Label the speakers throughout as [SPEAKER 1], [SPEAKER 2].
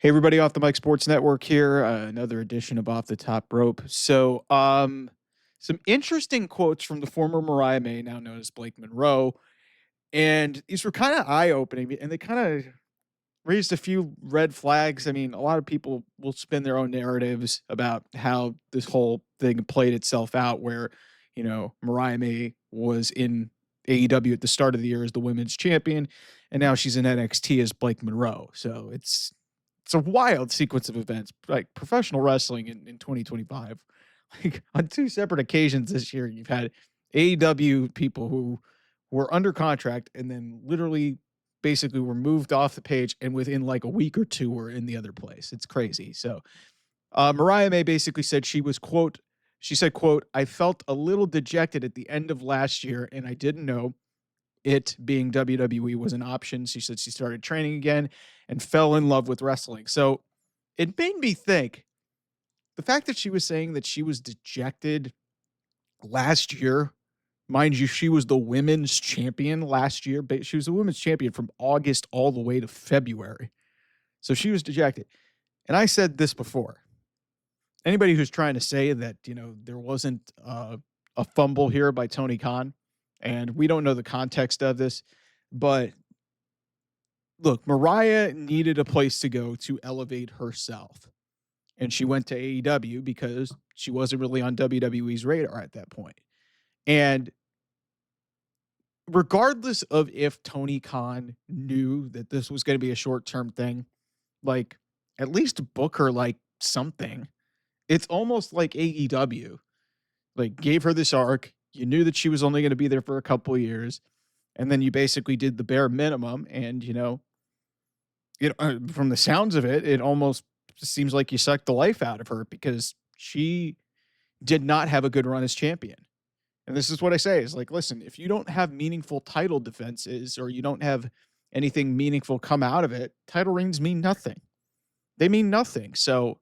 [SPEAKER 1] Hey, everybody, off the Mike Sports Network here. Another edition of Off the Top Rope. Some interesting quotes from the former Mariah May, now known as Blake Monroe, and these were kind of eye opening, and they kind of raised a few red flags. I mean, a lot of people will spin their own narratives about how this whole thing played itself out, where Mariah May was in AEW at the start of the year as the women's champion, and now she's in NXT as Blake Monroe. So it's a wild sequence of events, like professional wrestling in 2025. Like on two separate occasions this year, you've had AEW people who were under contract and then literally basically were moved off the page and within like a week or two were in the other place. It's crazy. So Mariah May basically said she said, quote, "I felt a little dejected at the end of last year and I didn't know it being WWE was an option." She said she started training again and fell in love with wrestling. So it made me think the fact that she was saying that she was dejected last year, mind you, she was the women's champion last year, but she was the women's champion from August all the way to February. So she was dejected. And I said this before. Anybody who's trying to say that, there wasn't a fumble here by Tony Khan, and we don't know the context of this, but look, Mariah needed a place to go to elevate herself. And she went to AEW because she wasn't really on WWE's radar at that point. And regardless of if Tony Khan knew that this was going to be a short-term thing, like at least book her like something. It's almost like AEW, like gave her this arc. You knew that she was only going to be there for a couple of years. And then you basically did the bare minimum. And, from the sounds of it, it almost seems like you sucked the life out of her because she did not have a good run as champion. And this is what I say is like, listen, if you don't have meaningful title defenses or you don't have anything meaningful come out of it, title reigns mean nothing. They mean nothing. So,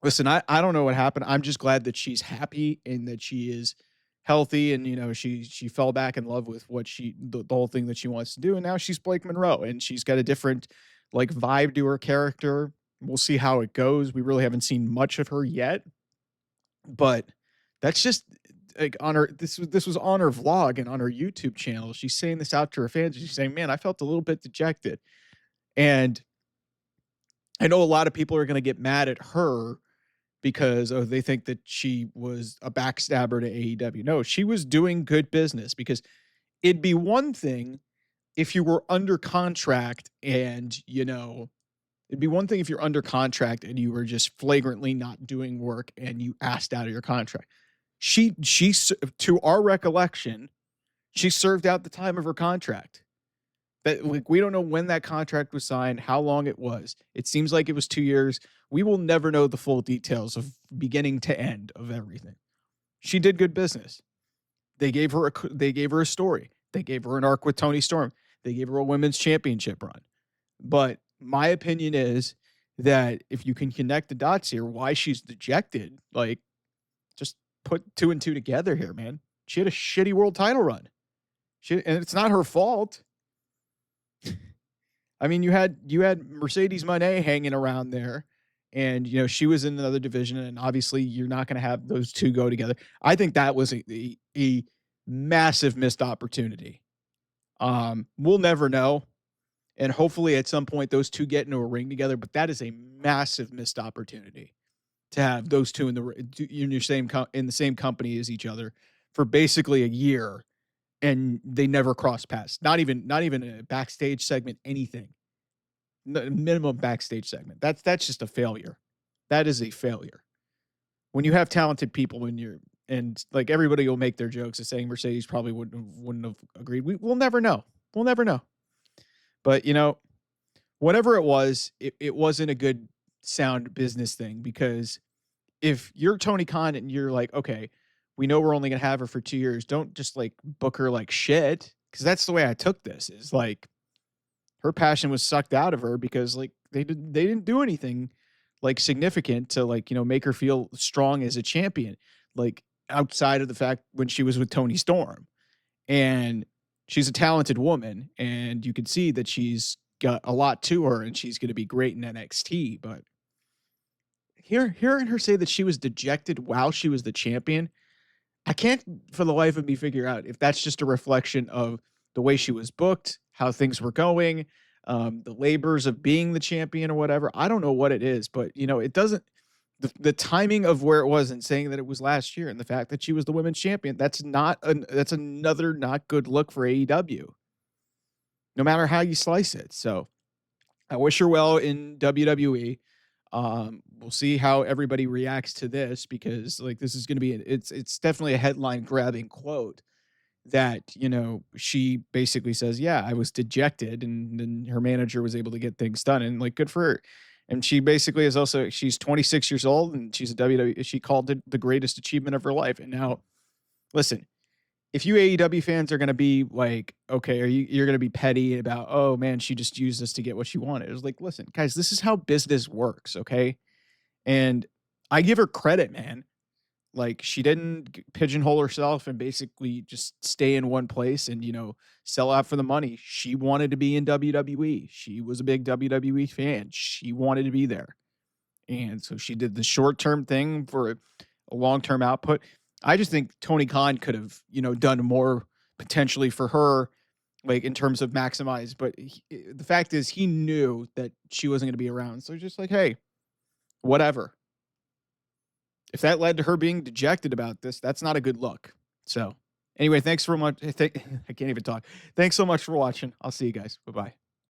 [SPEAKER 1] listen, I don't know what happened. I'm just glad that she's happy and that she is healthy and she fell back in love with what the whole thing that she wants to do, and now she's Blake Monroe and she's got a different like vibe to her character. We'll see how it goes. We really haven't seen much of her yet, but that's just like on her. This was on her vlog and on her YouTube channel. She's saying this out to her fans. She's saying, "Man, I felt a little bit dejected," and I know a lot of people are going to get mad at her because they think that she was a backstabber to AEW. No, she was doing good business because it'd be one thing if you were under contract and, it'd be one thing if you're under contract and you were just flagrantly not doing work and you asked out of your contract. She, to our recollection, she served out the time of her contract. That we don't know when that contract was signed, how long it was. It seems like it was 2 years. We will never know the full details of beginning to end of everything. She did good business. They gave her a story. They gave her an arc with Tony Storm. They gave her a women's championship run. But my opinion is that if you can connect the dots here, why she's dejected, like just put two and two together here, man. She had a shitty world title run. And it's not her fault. I mean, you had Mercedes Moné hanging around there, and she was in another division, and obviously you're not going to have those two go together. I think that was a massive missed opportunity. We'll never know, and hopefully at some point those two get into a ring together. But that is a massive missed opportunity to have those two in the same company as each other for basically a year. And they never crossed paths. Not even a backstage segment, anything. Minimum backstage segment. That's just a failure. That is a failure. When you have talented people and like everybody will make their jokes of saying Mercedes probably wouldn't have agreed. We'll never know. We'll never know. But whatever it was, it wasn't a good sound business thing, because if you're Tony Khan and you're like, okay, we know we're only going to have her for 2 years, don't just like book her like shit. Cause that's the way I took this, is like her passion was sucked out of her because like they didn't do anything like significant to like, make her feel strong as a champion, like outside of the fact when she was with Tony Storm. And she's a talented woman, and you can see that she's got a lot to her and she's going to be great in NXT. But hearing her say that she was dejected while she was the champion, I can't for the life of me figure out if that's just a reflection of the way she was booked, how things were going, the labors of being the champion or whatever. I don't know what it is, but it doesn't. The timing of where it was and saying that it was last year and the fact that she was the women's champion, that's another not good look for AEW, no matter how you slice it. So I wish her well in WWE. We'll see how everybody reacts to this because like this is going to be it's definitely a headline grabbing quote that she basically says, yeah, I was dejected, and then her manager was able to get things done, and like good for her. And she basically is also she's 26 years old and she's a WWE, she called it the greatest achievement of her life. And now listen, if you AEW fans are going to be like, okay, you're going to be petty about, oh man, she just used this to get what she wanted. It's like, listen, guys, this is how business works, okay? And I give her credit, man. Like she didn't pigeonhole herself and basically just stay in one place and, sell out for the money. She wanted to be in WWE. She was a big WWE fan. She wanted to be there. And so she did the short-term thing for a long-term output. I just think Tony Khan could have, done more potentially for her, like in terms of maximize. But the fact is, he knew that she wasn't going to be around. So he's just like, hey, whatever. If that led to her being dejected about this, that's not a good look. So anyway, thanks so much. I can't even talk. Thanks so much for watching. I'll see you guys. Bye-bye.